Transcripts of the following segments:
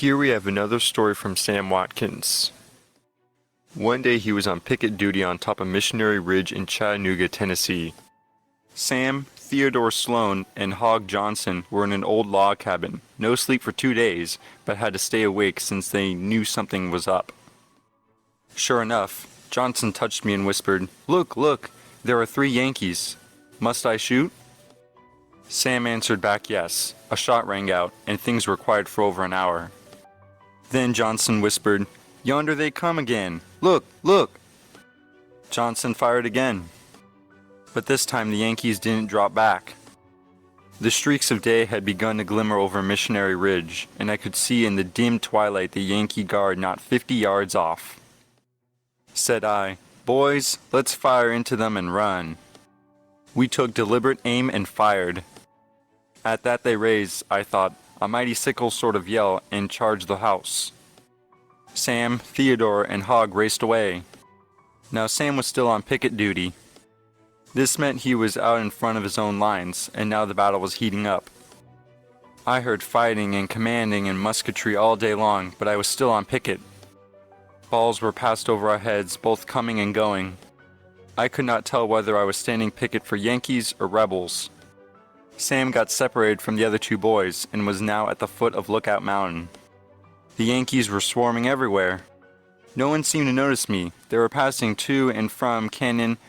Here we have another story from Sam Watkins. One day he was on picket duty on top of Missionary Ridge in Chattanooga, Tennessee. Sam, Theodore Sloan, and Hogg Johnson were in an old log cabin, no sleep for 2 days, but had to stay awake since they knew something was up. Sure enough, Johnson touched me and whispered, "Look, look, there are 3 Yankees. Must I shoot?" Sam answered back yes. A shot rang out, and things were quiet for over an hour. Then Johnson whispered, "Yonder they come again. Look, look!" Johnson fired again. But this time the Yankees didn't drop back. The streaks of day had begun to glimmer over Missionary Ridge, and I could see in the dim twilight the Yankee guard not 50 yards off. Said I, "Boys, let's fire into them and run." We took deliberate aim and fired. At that they raised, I thought, a mighty sickle sort of yell and charged the house. Sam, Theodore, and Hogg raced away. Now Sam was still on picket duty. This meant he was out in front of his own lines, and now the battle was heating up. I heard fighting and commanding and musketry all day long, but I was still on picket. Balls were passed over our heads, both coming and going. I could not tell whether I was standing picket for Yankees or rebels. Sam got separated from the other 2 boys and was now at the foot of Lookout Mountain. The Yankees were swarming everywhere. No one seemed to notice me. They were passing to and from cannon,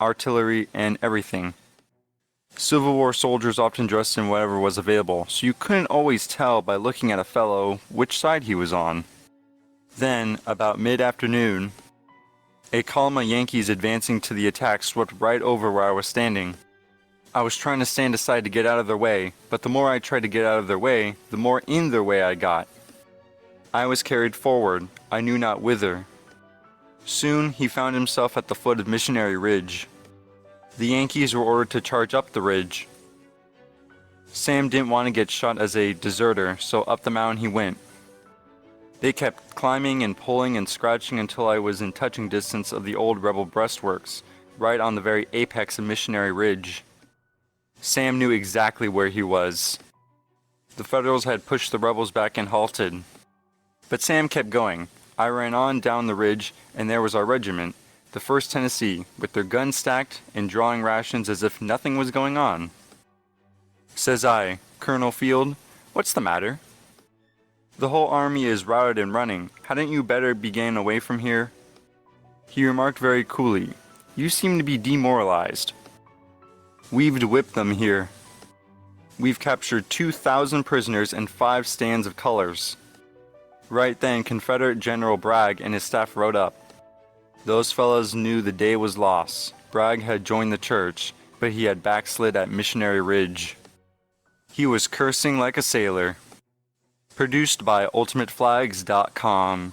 artillery, and everything. Civil War soldiers often dressed in whatever was available, so you couldn't always tell by looking at a fellow which side he was on. Then, about mid-afternoon, a column of Yankees advancing to the attack swept right over where I was standing. I was trying to stand aside to get out of their way, but the more I tried to get out of their way, the more in their way I got. I was carried forward, I knew not whither. Soon he found himself at the foot of Missionary Ridge. The Yankees were ordered to charge up the ridge. Sam didn't want to get shot as a deserter, so up the mountain he went. They kept climbing and pulling and scratching until I was in touching distance of the old rebel breastworks, right on the very apex of Missionary Ridge. Sam knew exactly where he was. The Federals had pushed the rebels back and halted. But Sam kept going. I ran on down the ridge, and there was our regiment, the 1st Tennessee, with their guns stacked and drawing rations as if nothing was going on. Says I, "Colonel Field, what's the matter?" "The whole army is routed and running. Hadn't you better be getting away from here?" He remarked very coolly, "You seem to be demoralized." "We've whipped them here. We've captured 2,000 prisoners and 5 stands of colors." Right then, Confederate General Bragg and his staff rode up. Those fellows knew the day was lost. Bragg had joined the church, but he had backslid at Missionary Ridge. He was cursing like a sailor. Produced by UltimateFlags.com.